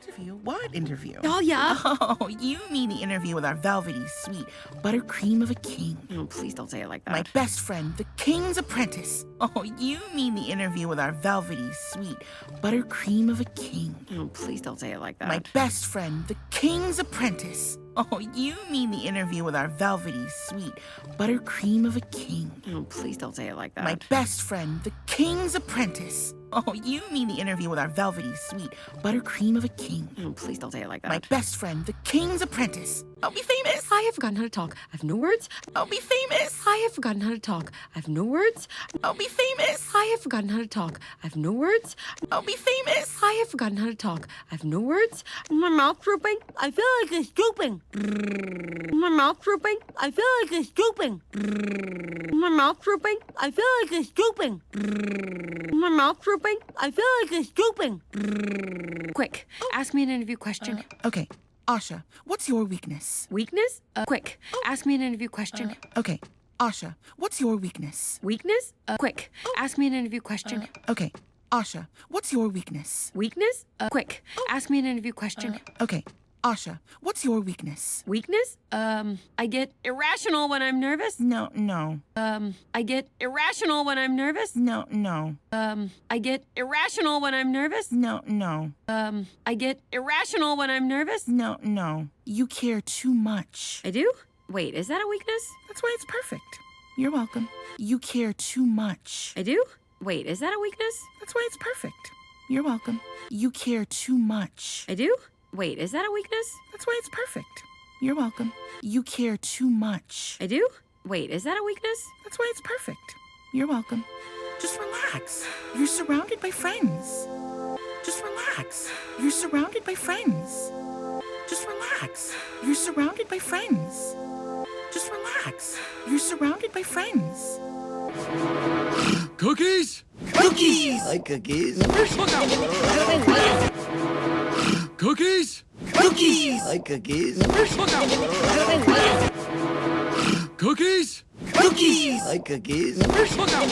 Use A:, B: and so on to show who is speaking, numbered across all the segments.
A: Interview? What interview?
B: Dahlia!
A: Oh, you mean the interview with our velvety, sweet buttercream of a king.
B: Oh, please don't say it like that.
A: My best friend, the king's apprentice. Oh, you mean the interview with our velvety, sweet buttercream of a king.
B: Oh, please don't say it like that.
A: My best friend, the king's apprentice. Oh, you mean the interview with our velvety, sweet buttercream of a king.
B: Oh, please don't say it like that.
A: My best friend, the king's apprentice. Oh, you mean the interview with our velvety, sweet buttercream of a king.
B: Oh, please don't say it like that.
A: My best friend, the king's apprentice. I'll be famous.
B: I have forgotten how to talk. I have no words.
A: I'll be famous.
B: I have forgotten how to talk. I have no words.
A: I'll be famous.
B: I have forgotten how to talk. I have no words.
A: I'll be famous.
B: I have forgotten how to talk. I have no words. My mouth drooping. I feel like it's drooping. My mouth drooping. I feel like it's drooping. My mouth drooping. I feel like it's drooping. My mouth drooping. I feel like it's drooping. Quick, ask me an interview question.
A: Okay, Asha, what's your weakness?
B: Weakness? Quick, ask me an interview question.
A: Okay, Asha, what's your weakness?
B: Weakness? Quick, ask me an interview question.
A: Okay, Asha, what's your weakness?
B: Weakness? Quick, ask me an interview question.
A: Okay, Asha, what's your weakness?
B: Weakness? I get irrational when I'm nervous.
A: No.
B: I get irrational when I'm nervous.
A: No.
B: I get irrational when I'm nervous.
A: No.
B: I get irrational when I'm nervous.
A: No. You care too much.
B: I do? Wait, is that a weakness?
A: That's why it's perfect. You're welcome. You care too much.
B: I do? Wait, is that a weakness?
A: That's why it's perfect. You're welcome. You care too much.
B: I do? Wait, is that a weakness?
A: That's why it's perfect. You're welcome. You care too much.
B: I do? Wait, is that a weakness?
A: That's why it's perfect. You're welcome. Just relax. You're surrounded by friends. Just relax. You're surrounded by friends. Just relax. You're surrounded by friends. Just relax. You're surrounded by friends.
C: Cookies?
A: Cookies!
D: I like cookies.
C: Look out! Cookies?
A: Cookies!
D: I like cookies.
C: Look out! Cookies?
A: Cookies!
D: I like cookies.
C: Look out!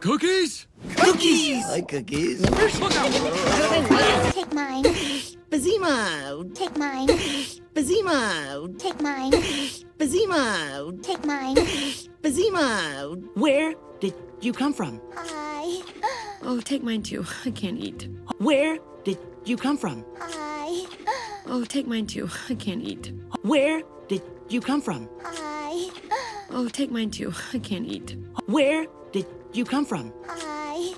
C: Cookies?
A: Cookies!
D: I like cookies.
C: Look out!
E: Take mine.
D: Bazimo!
E: Take mine.
D: Bazimo!
E: Take mine.
D: Bazimo!
E: Take mine.
D: Bazimo! Where did you come from?
E: I.
B: Oh, take mine too. I can't eat.
D: Where did you come from?
E: I.
B: Oh, take mine too. I can't eat.
D: Where did you come from?
E: I.
B: Oh, take mine too. I can't eat.
D: Where did you come from?
E: I.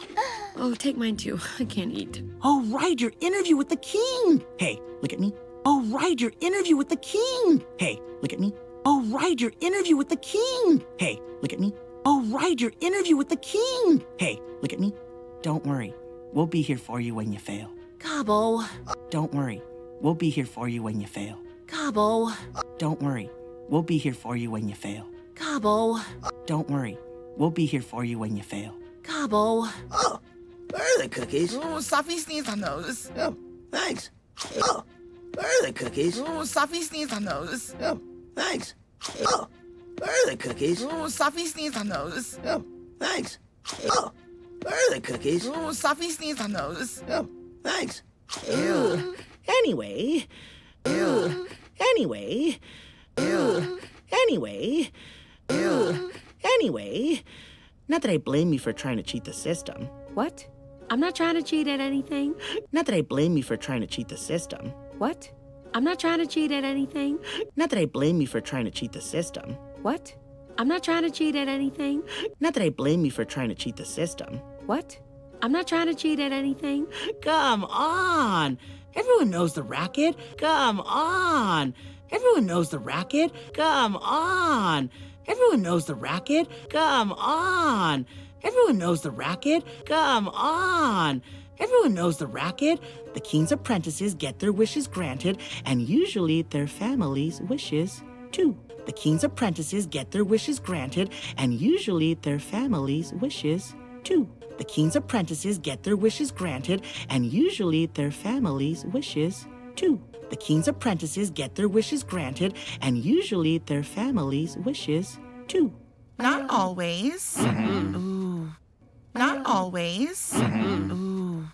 B: Oh, take mine too. I can't eat.
D: Oh, right, your interview with the king. Hey, look at me. Oh, right, your interview with the king. Hey, look at me. Oh, right, your interview with the king. Hey, look at me. Oh, right, your interview with the king. Hey, look at me. Don't worry. We'll be here for you when you fail.
B: Gobble.
D: Don't worry. We'll be here for you when you fail.
B: Gobble.
D: Don't worry. We'll be here for you when you fail.
B: Gobble.
D: Don't worry. We'll be here for you when you fail.
B: Gobble.
D: Oh, where are the cookies?
A: Ooh, Sophie sneezed on those.
D: Oh, thanks. Oh, where are the cookies?
A: Ooh, Sophie sneezed on those.
D: Oh, thanks. Oh, where are the cookies?
A: Ooh, Sophie sneezed on those.
D: Oh, thanks. Oh, where are the cookies?
A: Ooh, Sophie sneezed on those.
D: Oh, thanks. Ew. Anyway. Ew. Anyway. Ew. Anyway. Ew. Anyway. Not that I blame you for trying to cheat the system.
B: What? I'm not trying to cheat at anything.
D: Not that I blame you for trying to cheat the system.
B: What? I'm not trying to cheat at anything.
D: Not that I blame you for trying to cheat the system.
B: What? I'm not trying to cheat at anything.
D: Not that I blame you for trying to cheat the system.
B: What? I'm not trying to cheat at anything.
D: Come on. Everyone knows the racket. Come on. Everyone knows the racket. Come on. Everyone knows the racket. Come on. Everyone knows the racket. Come on. Everyone knows the racket. The king's apprentices get their wishes granted, and usually their families' wishes too. The king's apprentices get their wishes granted, and usually their families' wishes too. The king's apprentices get their wishes granted, and usually their families' wishes too. The king's apprentices get their wishes granted, and usually their families' wishes too.
A: Not always. Ooh. Not always. Ooh.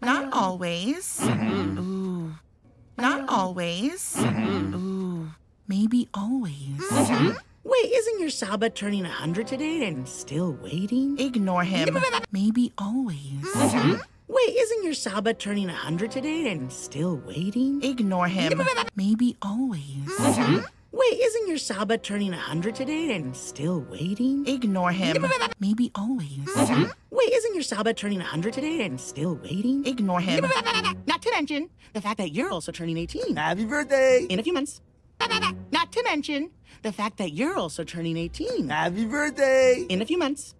A: Not always. Ooh. Not always. Ooh. Maybe always.
D: Wait, isn't your Saba turning 100 today and still waiting?
A: Ignore him. Maybe always.
D: Wait, isn't your Saba turning 100 today and still waiting?
A: Ignore him. Maybe always.
D: Wait, isn't your Saba turning 100 today and still waiting?
A: Ignore him. Maybe always.
D: Wait, isn't your Saba turning 100 today and still waiting?
A: Ignore him.
D: Not to mention the fact that you're also turning 18
F: Happy birthday!
D: in a few months. Not to mention the fact that you're also turning 18
F: Happy birthday!
D: in a few months.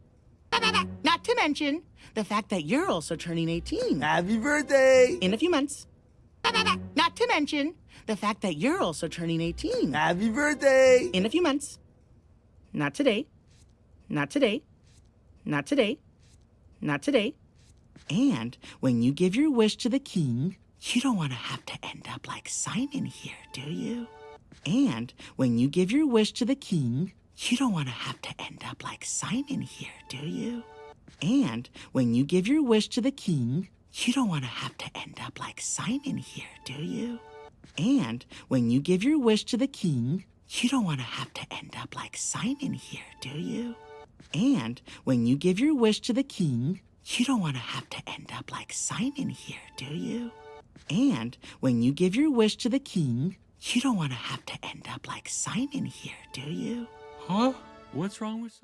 D: Not to mention the fact that you're also turning 18
F: Happy birthday!
D: in a few months. Not to mention the fact that you're also turning 18
F: Happy birthday!
D: in a few months. Not today. Not today. Not today. Not today. And when you give your wish to the king, you don't want to have to end up like Simon here, do you? And when you give your wish to the king, you don't want to have to end up like Simon here, do you? And when you give your wish to the king, you don't want to have to end up like Simon here, do you? And when you give your wish to the king, you don't want to have to end up like Simon here, do you? And when you give your wish to the king, you don't want to have to end up like Simon here, do you? And when you give your wish to the king, you don't want to have to end up like Simon here, do you?
C: Huh? What's wrong with